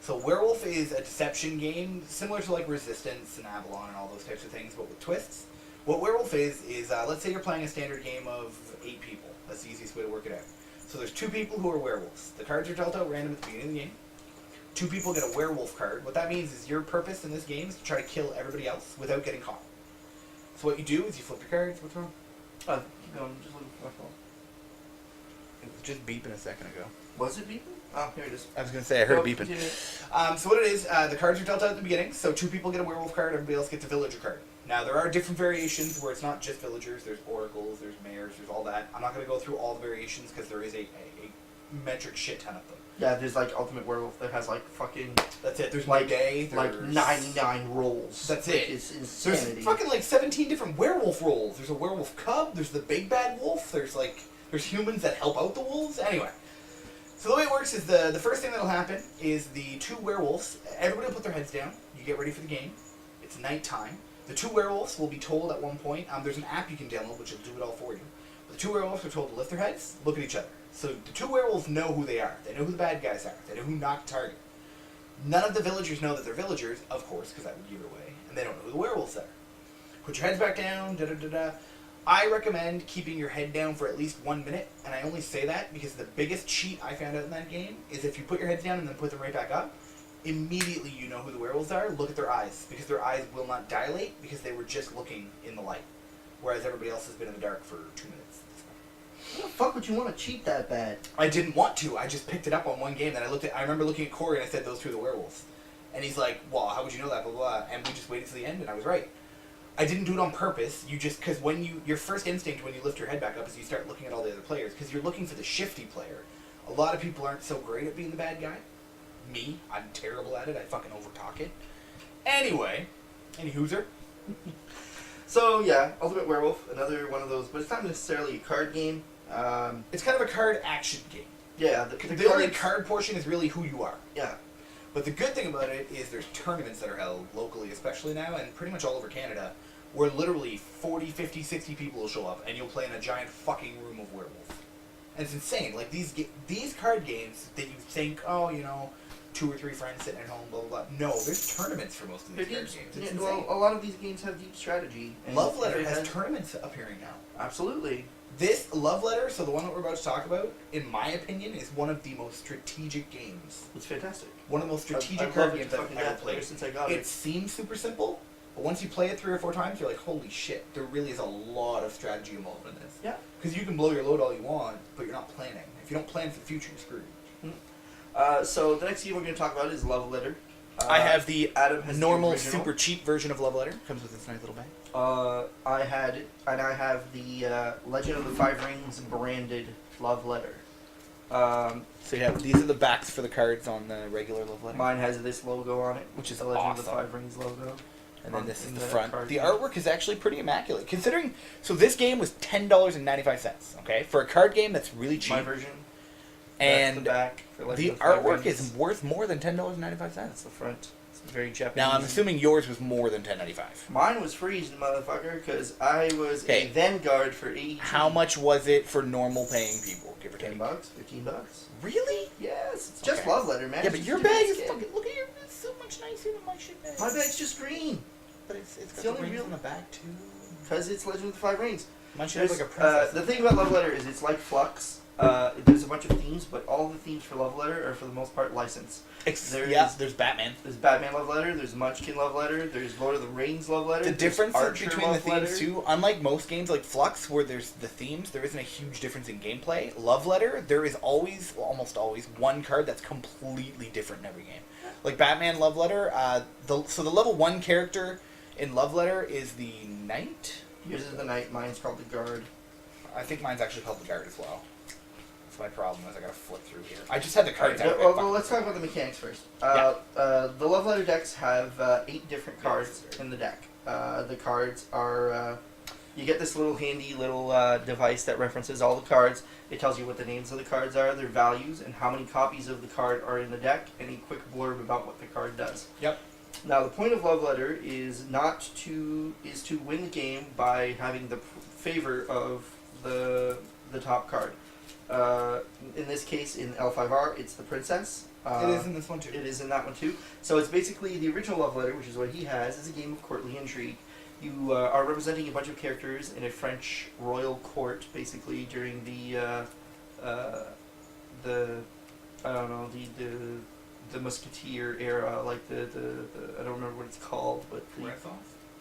So Werewolf is a deception game similar to like Resistance and Avalon and all those types of things, but with twists. What Werewolf is let's say you're playing a standard game of 8 people. That's the easiest way to work it out. So there's 2 people who are werewolves. The cards are dealt out random at the beginning of the game. 2 people get a werewolf card. What that means is your purpose in this game is to try to kill everybody else without getting caught. So what you do is you flip your cards. What's wrong? Keep going. Just looking for my phone. It was just beeping a second ago. Was it beeping? Oh, here it is. I was going to say, I heard it beeping. Continue. So what it is, the cards are dealt out at the beginning. So 2 people get a werewolf card, everybody else gets a villager card. Now, there are different variations where it's not just villagers. There's oracles, there's mayors, there's all that. I'm not going to go through all the variations because there is a metric shit ton of them. Yeah, there's like Ultimate Werewolf that has like fucking... That's it. There's like, New Day. There's like 99 rolls. That's it. It's insanity. There's fucking like 17 different werewolf rolls. There's a werewolf cub. There's the big bad wolf. There's humans that help out the wolves. Anyway. So the way it works is the first thing that'll happen is the 2 werewolves, everybody will put their heads down. You get ready for the game. It's nighttime. The 2 werewolves will be told at one point, there's an app you can download which will do it all for you. But the 2 werewolves are told to lift their heads, look at each other. So the 2 werewolves know who they are. They know who the bad guys are. They know who knocked target. None of the villagers know that they're villagers, of course, because that would give it away. And they don't know who the werewolves are. Put your heads back down, da-da-da-da. I recommend keeping your head down for at least 1 minute, and I only say that because the biggest cheat I found out in that game is if you put your heads down and then put them right back up, immediately you know who the werewolves are. Look at their eyes, because their eyes will not dilate because they were just looking in the light, whereas everybody else has been in the dark for 2 minutes. How the fuck would you want to cheat that bad? I didn't want to. I just picked it up on one game. Then I remember looking at Corey and I said, those 2 are the werewolves. And he's like, well, how would you know that, blah, blah, blah. And we just waited to the end, and I was right. I didn't do it on purpose. You just, because your first instinct when you lift your head back up is you start looking at all the other players, because you're looking for the shifty player. A lot of people aren't so great at being the bad guy. Me, I'm terrible at it. I fucking overtalk it. Anyway, any hooser? So yeah, Ultimate Werewolf, another one of those, but it's not necessarily a card game. It's kind of a card action game. Yeah, The only card portion is really who you are. Yeah. But the good thing about it is there's tournaments that are held locally, especially now, and pretty much all over Canada, where literally 40, 50, 60 people will show up, and you'll play in a giant fucking room of werewolf. And it's insane. Like, these card games that you think, oh, you know, 2 or 3 friends sitting at home, blah, blah, blah. No, there's tournaments for most of these card games. It's insane. Well, a lot of these games have deep strategy. Love Letter has tournaments appearing now. Absolutely. This Love Letter, so the one that we're about to talk about, in my opinion, is one of the most strategic games. It's fantastic. One of the most strategic card games I've ever played. Since I got it. It seems super simple, but once you play it 3 or 4 times, you're like, holy shit, there really is a lot of strategy involved in this. Yeah. Because you can blow your load all you want, but you're not planning. If you don't plan for the future, you're screwed. So the next game we're going to talk about is Love Letter. I have the Adam has normal, the original. super cheap version of Love Letter. Comes with this nice little bag. I had it, and I have the Legend of the Five Rings branded Love Letter. So you have, these are the backs for the cards on the regular Love Letter. Mine has this logo on it, which is the Legend awesome. of the Five Rings logo. And then this is in the front. card The game. artwork is actually pretty immaculate. Considering, so this game was $10.95, okay? For a card game that's really cheap. My version. And the back for the Legend of the Five artwork Rings. is worth more than $10.95. That's the front. It's very Japanese. Now, I'm assuming yours was more than $10.95. Mine was freezing, motherfucker, because I was Okay. a Vanguard for 80. How much was it for normal paying people, give or take? $10, $15. Really? Yes, it's just Okay. Love Letter, man. Yeah, It's but just your a bag nice is game. fucking, look at your, it's so much nicer than my shit bag. My bag's just green, But it's got the the only rings real- on the back, too. because it's Legend of the Five Rings. Mine should have There's, like a princess. the thing about Love Letter is it's like Flux. There's a bunch of themes, but all the themes for Love Letter are for the most part licensed. There's Batman. There's Batman Love Letter, there's Munchkin Love Letter, there's Lord of the Rings Love Letter. The there's difference Archer between the Love themes Letter. too, unlike most games like Flux, where there's the themes, there isn't a huge difference in gameplay. Love Letter, there is always, well, almost always, one card that's completely different in every game. Like Batman Love Letter, so the level 1 character in Love Letter is the Knight. Yours is the Knight, mine's called the Guard. I think mine's actually called the Guard as well. That's my problem, is I gotta flip through here. I just had the cards out. Well, let's talk about the mechanics first. The Love Letter decks have 8 different cards in the deck. The cards are, you get this little handy little device that references all the cards. It tells you what the names of the cards are, their values, and how many copies of the card are in the deck, and a quick blurb about what the card does. Yep. Now, the point of Love Letter is to win the game by having the favor of the top card. In this case, in L5R, it's the Princess. It is in this one too. It is in that one too. So it's basically the original Love Letter, which is what he has, is a game of courtly intrigue. You are representing a bunch of characters in a French royal court, basically during the I don't know, the Musketeer era, like the I don't remember what it's called, but the Renaissance?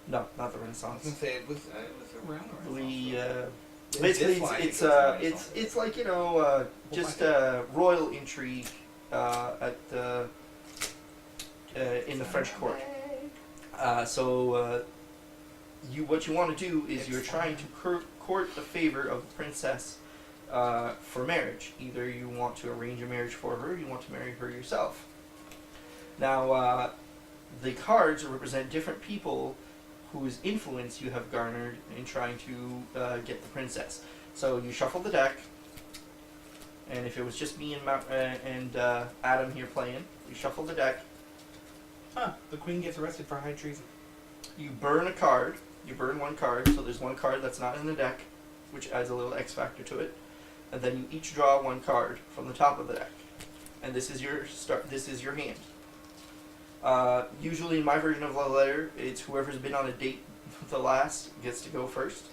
no, not the I was Renaissance. gonna say it was around the Renaissance. Basically, This one, I think it's it's the Renaissance. it's like, you know, We'll just find out. royal intrigue at in the French court. What you want to do is It's you're trying to court the favor of the princess for marriage. Either you want to arrange a marriage for her, or you want to marry her yourself. Now, the cards represent different people whose influence you have garnered in trying to get the princess. So you shuffle the deck, and if it was just me and Adam here playing, we shuffle the deck. Huh, the queen gets arrested for high treason. You burn a card. You burn one card, so there's one card that's not in the deck, which adds a little X factor to it. And then you each draw one card from the top of the deck, and this is your start. This is your hand. Usually, in my version of Love Letter, it's whoever's been on a date the last gets to go first.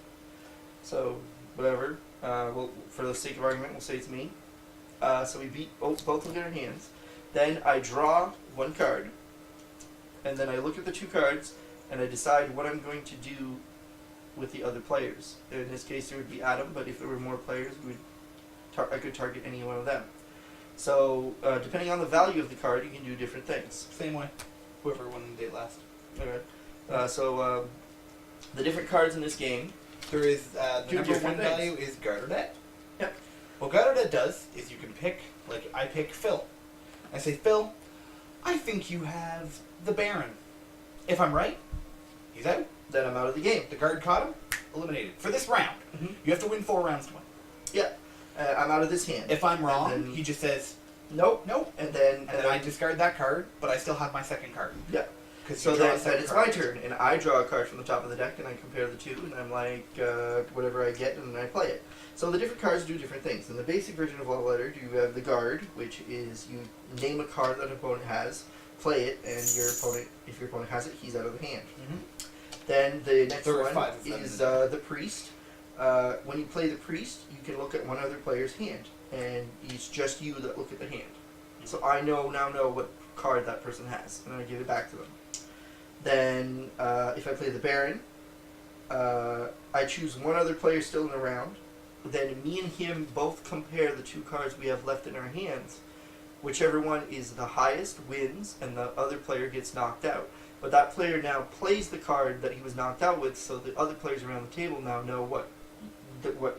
So whatever. Well, for the sake of argument, we'll say it's me. So we beat both look at our hands. Then I draw one card, and then I look at the 2 cards, and I decide what I'm going to do with the other players. In this case, there would be Adam, but if there were more players, I could target any one of them. So, depending on the value of the card, you can do different things. Same way. Whoever won the date last. Okay. The different cards in this game. There is the Do number different 1 things. value is Garternet. What Gaudet does is you can pick, like I pick Phil. I say, Phil, I think you have the Baron. If I'm right, he's out. Then I'm out of the game. The guard caught him, eliminated. For this round, you have to win 4 rounds to win. Yeah. I'm out of this hand. If I'm wrong, then, he just says, nope. nope. And then I discard that card, but I still have my second card. Yeah. So then it's my turn, and I draw a card from the top of the deck, and I compare the two, and I'm like, whatever I get, and then I play it. So the different cards do different things. In the basic version of Love Letter, you have the guard, which is you name a card that an opponent has, play it, and your opponent, if your opponent has it, he's out of the hand. Then the next one is the priest. When you play the priest, you can look at one other player's hand, and it's just you that look at the hand. So I now know what card that person has, and I give it back to them. Then, if I play the Baron, I choose one other player still in the round. Then me and him both compare the 2 cards we have left in our hands. Whichever one is the highest wins, and the other player gets knocked out. But that player now plays the card that he was knocked out with, so the other players around the table now know what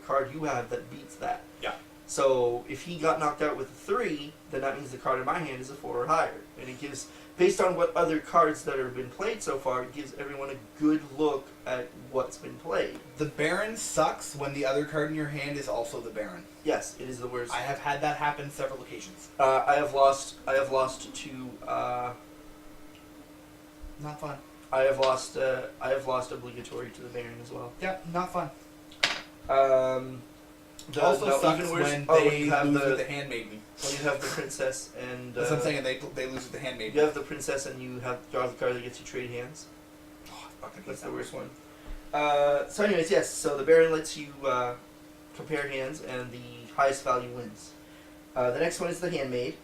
card you have that beats that. Yeah. So if he got knocked out with a 3, then that means the card in my hand is a 4 or higher. And it gives, based on what other cards that have been played so far, it gives everyone a good look at what's been played. The Baron sucks when the other card in your hand is also the Baron. Yes, it is the worst. I have had that happen several occasions. I have lost to. Not fun. I have lost obligatory to the Baron as well. Yeah, not fun. Also sucks even worse, when when they you have lose with the handmaiden. When you have the princess and That's what I'm saying. They lose with the handmaiden. you have the princess and you have draw the card that gets you trade hands. Oh, I fucking hate That's that the worst one. So anyways, yes. So the Baron lets you compare hands, and the highest value wins. The next one is the Handmaid.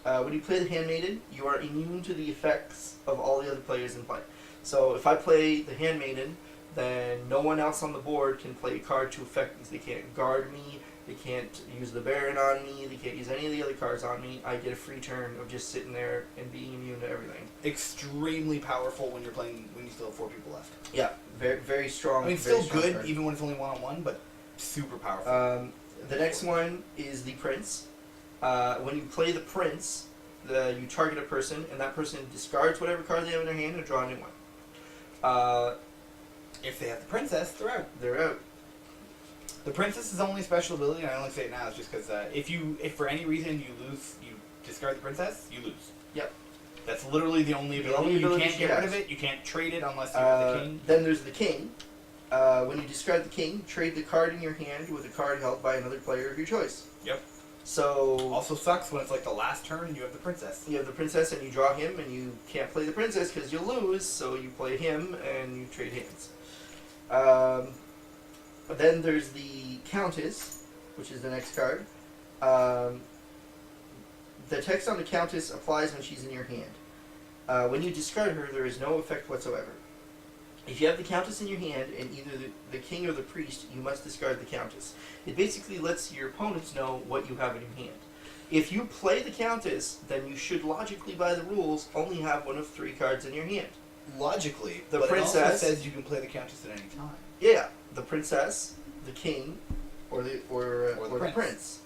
When you play the Handmaiden, you are immune to the effects of all the other players in play. So if I play the Handmaiden, then no one else on the board can play a card to affect me. They can't guard me, they can't use the Baron on me, they can't use any of the other cards on me. I get a free turn of just sitting there and being immune to everything. Extremely powerful when you're playing, when you still have 4 people left. Yeah, very, very strong. I mean, very still good, card. even when it's only 1-on-1, but super powerful. The next one is the Prince. When you play the Prince, you target a person, and that person discards whatever card they have in their hand and draw a new one. If they have the princess, they're out. They're out. The princess's only special ability, and I only say it now, is just because if for any reason you discard the princess, you lose. Yep. That's literally the only ability. You can't get rid of it. You can't trade it unless you have the king. Then there's the King. When you discard the King, trade the card in your hand with a card held by another player of your choice. Yep. So also sucks when it's like the last turn and you have the princess. You have the princess and you draw him, and you can't play the princess because you lose, so you play him and you trade hands. Then there's the Countess, which is the next card. The text on the Countess applies when she's in your hand. When you discard her, there is no effect whatsoever. If you have the Countess in your hand and either the King or the Priest, you must discard the Countess. It basically lets your opponents know what you have in your hand. If you play the Countess, then you should logically, by the rules, only have one of 3 cards in your hand. Logically, the but Princess it also says you can play the Countess at any time. Yeah, the Princess, the King, or the Prince.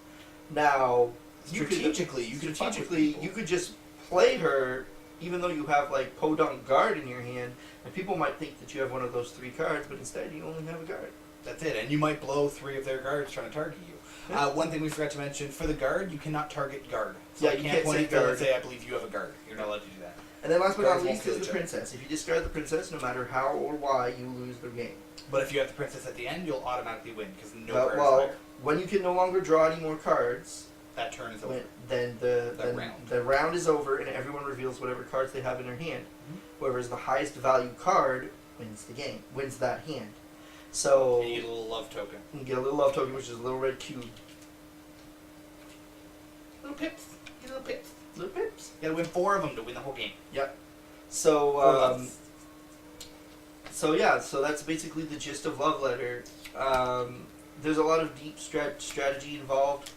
Now, strategically, you could just play her, even though you have like Podunk Guard in your hand, and people might think that you have one of those 3 cards, but instead you only have a guard. That's it, and you might blow 3 of their guards trying to target you. Yeah. One thing we forgot to mention, for the guard, you cannot target guard. So yeah, you can't point at guard and say, I believe you have a guard. You're not allowed to do that. And then last but not least is the Princess. If you discard the Princess, no matter how or why, you lose the game. But if you have the Princess at the end, you'll automatically win, because no guard is higher. When you can no longer draw any more cards, that turn is over. Then the round is over, and everyone reveals whatever cards they have in their hand. Whoever is the highest value card wins the game, wins that hand. So and you get a little love token. You get a little love token, which is a little red cube. Little pips. Get little pips. Little pips. You gotta win 4 of them to win the whole game. Yep. So so that's basically the gist of Love Letter. There's a lot of deep strategy involved.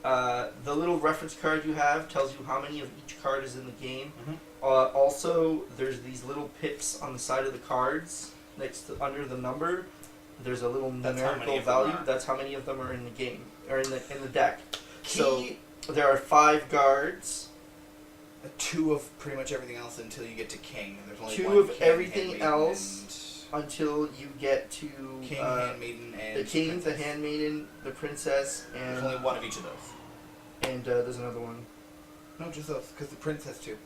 The little reference card you have tells you how many of each card is in the game. Also, there's these little pips on the side of the cards under the number there's a little That's how many numerical of them value. are. That's how many of them are in the game or in the deck. Key, So there are 5 guards. 2 of pretty much everything else until you get to king. And there's only 2 one of king, everything handmaiden, else until you get to and king, handmaiden, and the king, princess. the handmaiden, the princess, and There's only one of each of those. and there's another one. No, just those, because the prince has 2.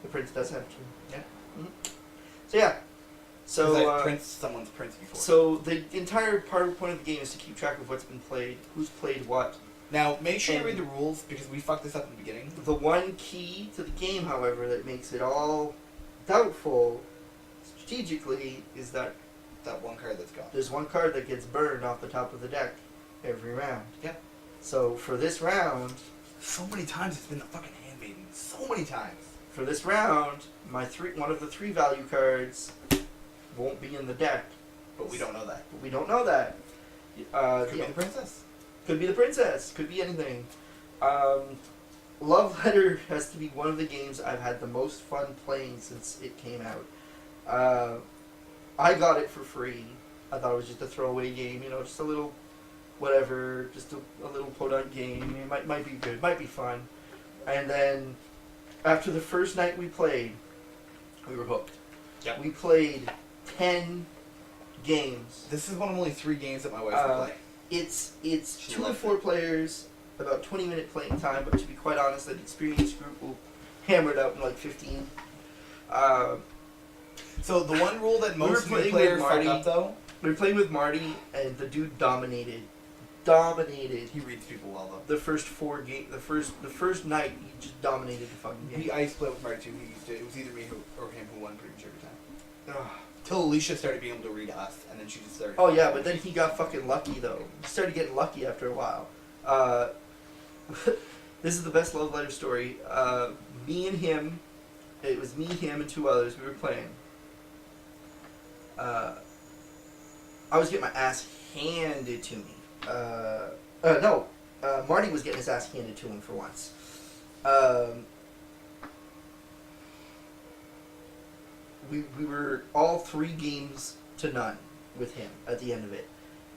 The prince does have 2. Yeah. Mm-hmm. So yeah. So prince, someone's prince before. so the entire point of the game is to keep track of what's been played, who's played what. Now, make sure you And- read the rules, because we fucked this up in the beginning. The one key to the game, however, that makes it all doubtful strategically is that That one card that's gone. there's one card that gets burned off the top of the deck every round. Yeah. So for this round, So many times it's been the fucking handmaiden. So many times. one of the 3 value cards won't be in the deck, But we don't know that. but we don't know that. Could be the princess. Could be the princess. Could be anything. Love Letter has to be one of the games I've had the most fun playing since it came out. I got it for free. I thought it was just a throwaway game, just a little, whatever, just a little podunk game. It might be good, might be fun. And then, after the first night we played, we were hooked. Yep. We played 10 games. This is one of only 3 games that my wife will play. It's She 2 to loved 4 players, about 20-minute playing time, but to be quite honest, an experienced group will hammer it out in like 15. So the one rule that We were most new playing players with fuck Marty. up, though, We were playing with Marty, and the dude dominated. he reads people well, though. The first 4 game, the first night, he just dominated the fucking game. I used to play with Marty, too. It was either me or him who won pretty much every time. Ugh. Till Alicia started being able to read us, and then she just started... Oh yeah, but then he got fucking lucky though. He started getting lucky after a while. This is the best love letter story. Me and him, it was me, him, and 2 others. We were playing. I was getting my ass handed to me. Marty was getting his ass handed to him for once. We were all 3 games to none with him at the end of it.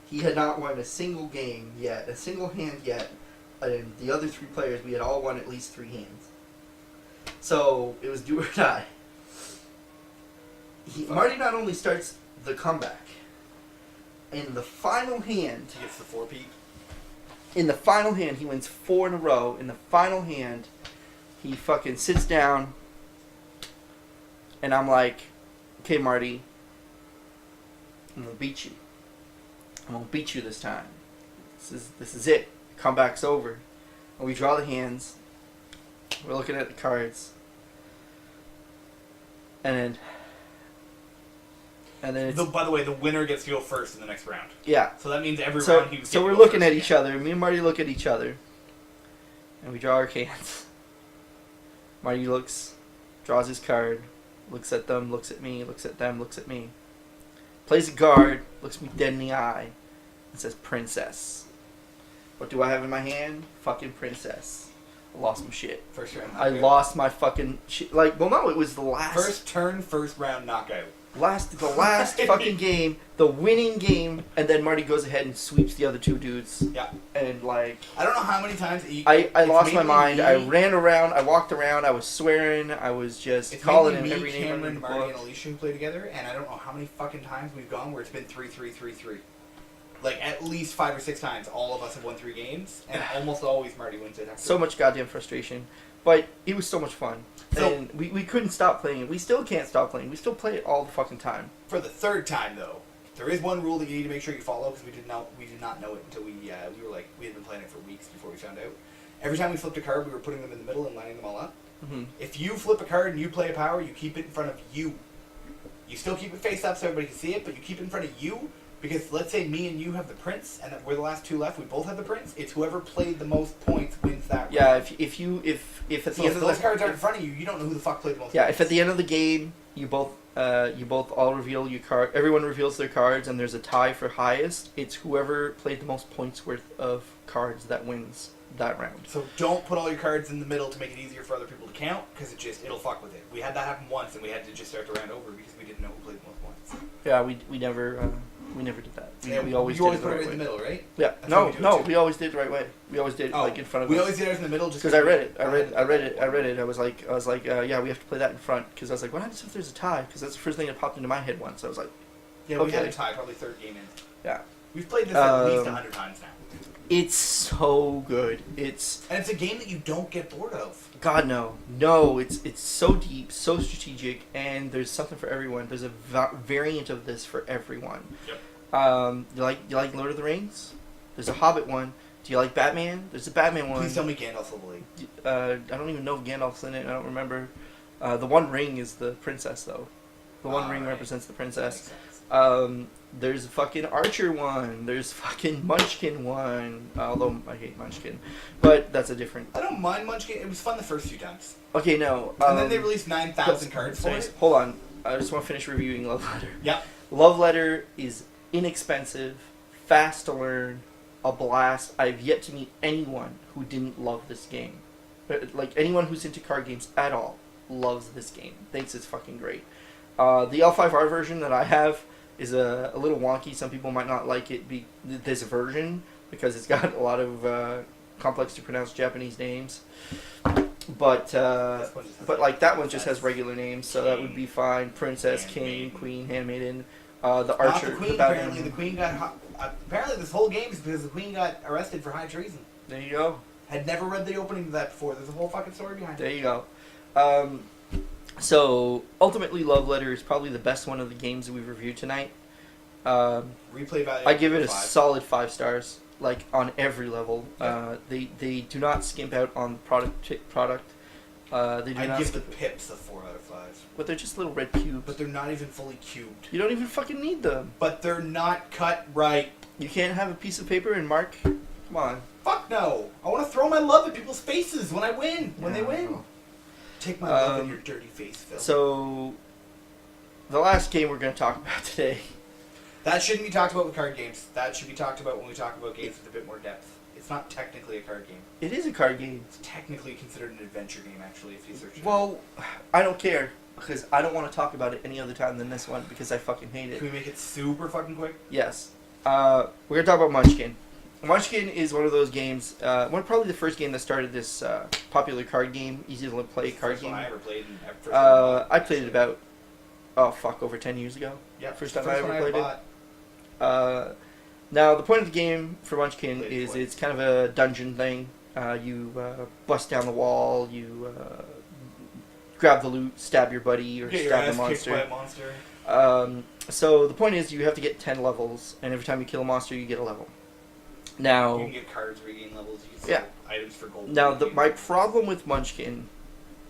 He had not won a single game yet, a single hand yet, and the other 3 players, we had all won at least 3 hands. So it was do or die. Marty not only starts the comeback, in the final hand, He gets the 4-peat. in the final hand, he wins 4 in a row. In the final hand, he fucking sits down, and I'm like, okay, Marty, I'm gonna beat you. I'm gonna beat you this time. This is it. Comeback's over. And we draw the hands. We're looking at the cards. And then it's, By the way, the winner gets to go first in the next round. yeah. So that means every So, round he was so getting we're to go looking first at each again. other. Me and Marty look at each other. And we draw our hands. Marty draws his card, looks at them, looks at me, looks at them, looks at me. Plays a guard, looks me dead in the eye, and says, Princess. What do I have in my hand? Fucking princess. I lost my shit. First round I knockout. lost my fucking shit. Like, well, no, it was the last... First turn, first round knockout. The last fucking game, the winning game, and then Marty goes ahead and sweeps the other 2 dudes. Yeah. And like, I don't know how many times I lost my mainly mind. me- I ran around. I walked around. I was swearing. I was just It's calling mainly him me, every name under Cameron, the Marty, book. and Alicia who play together, and I don't know how many fucking times we've gone where it's been 3-3-3-3. Like, at least 5 or 6 times, all of us have won 3 games, and almost always Marty wins it after. So much goddamn frustration, but it was so much fun. So- And we couldn't stop playing it. We still can't stop playing. We still play it all the fucking time. For the 3rd time, though, there is one rule that you need to make sure you follow, because we did not know it until we were like, we had been playing it for weeks before we found out. Every time we flipped a card, we were putting them in the middle and lining them all up. Mm-hmm. If you flip a card and you play a power, you keep it in front of you. You still keep it face up so everybody can see it, but you keep it in front of you, because let's say me and you have the prince, and that we're the last 2 left, we both have the prince, it's whoever played the most points wins that Yeah, round. if at So the if end of those the cards aren't in front of you, you don't know who the fuck played the most yeah, points. if at the end of the game you both all reveal your card, everyone reveals their cards, and there's a tie for highest, it's whoever played the most points worth of cards that wins that round. So don't put all your cards in the middle to make it easier for other people to count, because it'll fuck with it. We had that happen once, and we had to just start the round over because we didn't know who played the most points. Yeah, we never did that. We always you did always it put the it right in way. the middle, right? Yeah, That's how we do it, too. we always did it the right way. We always did it like in front of we us. always did ours in the middle just Because I read it. I read it. I was like, yeah, we have to play that in front. Because I was like, what happens if there's a tie? Because that's the first thing that popped into my head once. I was like, Yeah, we had okay. a tie, probably third game in. Yeah. We've played this at least 100 times now. it's so good. And it's a game that you don't get bored of. God no. It's so deep, so strategic, and there's something for everyone. There's a variant of this for everyone. Yep. You like Lord of the Rings? There's a Hobbit one. Do you like Batman? There's a Batman one. Please tell me Gandalf's level 8. I don't even know if Gandalf's in it. I don't remember. The One Ring is the princess, though. The One Ring represents the princess. There's a fucking Archer one. There's fucking Munchkin one. Although I hate Munchkin, but that's a different. I don't mind Munchkin. It was fun the first few times. Okay, no. And then they released 9,000 cards for it. Hold on. I just want to finish reviewing Love Letter. Yeah. Love Letter is inexpensive, fast to learn, a blast. I've yet to meet anyone who didn't love this game. Like, anyone who's into card games at all loves this game. Thinks it's fucking great. The L5R version that I have is a little wonky. Some people might not like it, this version, because it's got a lot of complex to pronounce Japanese names. But like that one just has regular names, so that would be fine. Princess, King, Queen, Handmaiden, the Archer. Not the Queen, apparently. The Queen got... apparently this whole game is because the Queen got arrested for high treason. There you go. Had never read the opening to that before. There's a whole fucking story behind it. There you go. So, ultimately, Love Letter is probably the best one of the games that we've reviewed tonight. Replay value. I give it a 5. solid 5 stars, like on every level. Yeah. They do not skimp out on the product. They do I not. give the pips a 4 out of 5. But they're just little red cubes. But they're not even fully cubed. You don't even fucking need them. But they're not cut right. You can't have a piece of paper and mark. Come on. Fuck no. I want to throw my love at people's faces when I win. When they win. Take my love in your dirty face, Phil. So, the last game we're going to talk about today. That shouldn't be talked about with card games. That should be talked about when we talk about games with a bit more depth. It's not technically a card game. It is a card game. It's technically considered an adventure game, actually, if you search it. Well, I don't care, because I don't want to talk about it any other time than this one, because I fucking hate it. Can we make it super fucking quick? Yes. We're going to talk about Munchkin. Munchkin is one of those games, probably the first game that started this popular card game, easy to play card game. I ever played. I played it about, over 10 years ago. Yeah, First time I ever played it. bought. Now, the point of the game for Munchkin Played is twice. it's kind of a dungeon thing. You bust down the wall, you grab the loot, stab your buddy, or Get your stab the ass monster. kicked by a monster. So the point is you have to get 10 levels, and every time you kill a monster, you get a level. Now, You can get cards, regain levels, you can Yeah. sell items for gold. Now, my problem with Munchkin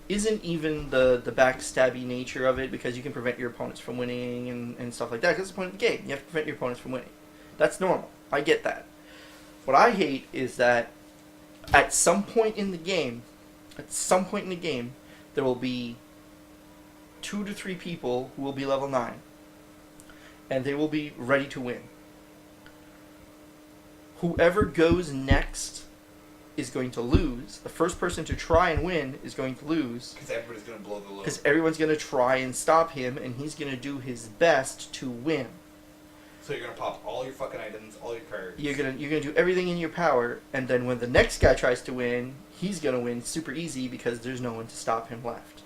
isn't even the backstabby nature of it, because you can prevent your opponents from winning and stuff like that, because that's the point of the game. You have to prevent your opponents from winning. That's normal. I get that. What I hate is that at some point in the game, there will be 2 to 3 people who will be level 9, and they will be ready to win. Whoever goes next is going to lose. The first person to try and win is going to lose. Because everybody's going to blow the load. Because everyone's going to try and stop him, and he's going to do his best to win. So you're going to pop all your fucking items, all your cards. You're gonna do everything in your power, and then when the next guy tries to win, he's going to win super easy because there's no one to stop him left.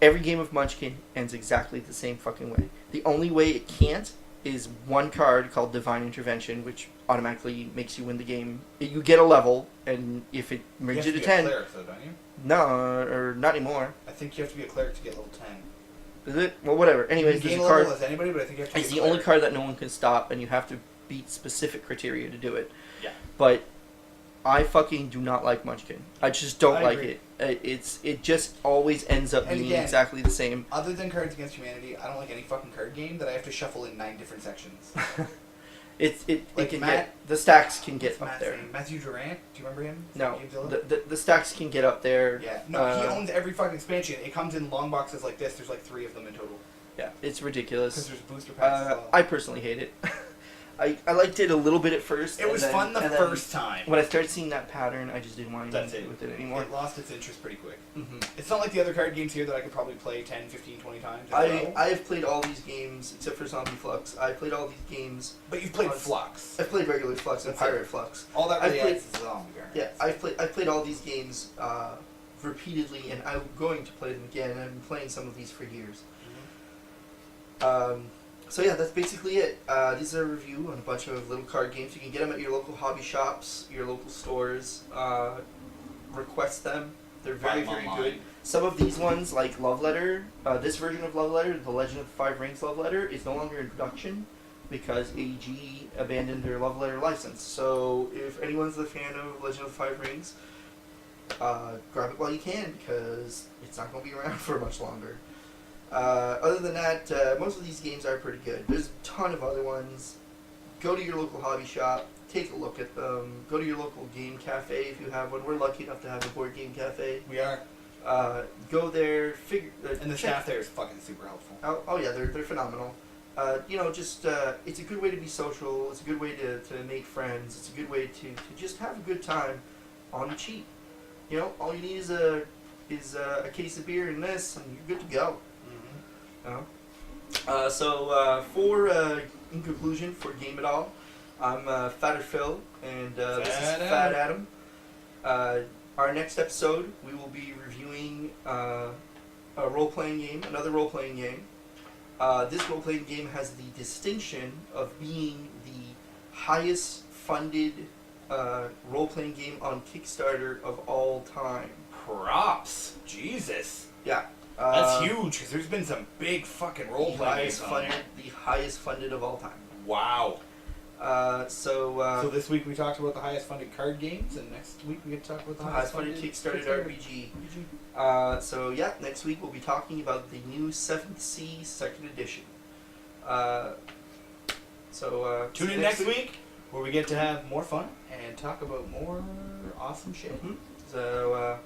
Every game of Munchkin ends exactly the same fucking way. The only way it can't is one card called Divine Intervention, which automatically makes you win the game. You get a level, and if it brings you to 10... You have to be a cleric, though, don't you? No, or not anymore. I think you have to be a cleric to get level 10. Is it? Well, whatever. Anyways, you can there's gain a card... level as anybody, but I think you have to be It's a the cleric. only card that no one can stop, and you have to beat specific criteria to do it. Yeah. But I fucking do not like Munchkin. I just don't I like agree. it. It just always ends up And being again, exactly the same. Other than Cards Against Humanity, I don't like any fucking card game that I have to shuffle in 9 different sections. It Like can Matt- the stacks can What's get up Matt's there. name? Matthew Durant? Do you remember him? No, Gamezilla? the stacks can get up there. Yeah. No, he owns every fucking expansion. It comes in long boxes like this. There's like 3 of them in total. Yeah, it's Because ridiculous. there's booster packs as well. I personally hate it. I liked it a little bit at first. It was fun the first time. When I started seeing that pattern, I just didn't want to That's do it. with it anymore. It lost its interest pretty quick. Mm-hmm. It's not like the other card games here that I could probably play 10, 15, 20 times. I have played all these games except for Zombie Flux. I played all these games. But you've played Flux. I've played regular Flux and That's Pirate it. Flux. All that really I've played- adds is Zombie Garden. Yeah, I've played all these games repeatedly, and I'm going to play them again. I've been playing some of these for years. So yeah, that's basically it. This is a review on a bunch of little card games. You can get them at your local hobby shops, your local stores. Request them. They're very, very good. Some of these ones, like Love Letter, this version of Love Letter, The Legend of the Five Rings Love Letter, is no longer in production because AEG abandoned their Love Letter license. So if anyone's a fan of Legend of the Five Rings, grab it while you can because it's not going to be around for much longer. Other than that, most of these games are pretty good. There's a ton of other ones. Go to your local hobby shop, take a look at them. Go to your local game cafe if you have one. We're lucky enough to have a board game cafe. We are. Go there, and the staff there is fucking super helpful. Oh yeah, they're phenomenal. Just it's a good way to be social. It's a good way to make friends. It's a good way to just have a good time on the cheap. You know, all you need is a case of beer and this, and you're good to go. In conclusion, for Game It All, I'm Fatter Phil, and this is Fat Adam. Our next episode, we will be reviewing a role-playing game, another role-playing game. This role-playing game has the distinction of being the highest funded role-playing game on Kickstarter of all time. Props! Jesus! Yeah. That's huge, because there's been some big fucking role-playing games on there. The highest funded of all time. Wow. So this week we talked about the highest funded card games, and next week we get to talk about the highest funded Kickstarter RPG. Next week we'll be talking about the new 7th Sea 2nd Edition. Tune in next week, where we get to have more fun and talk about more awesome shit. So,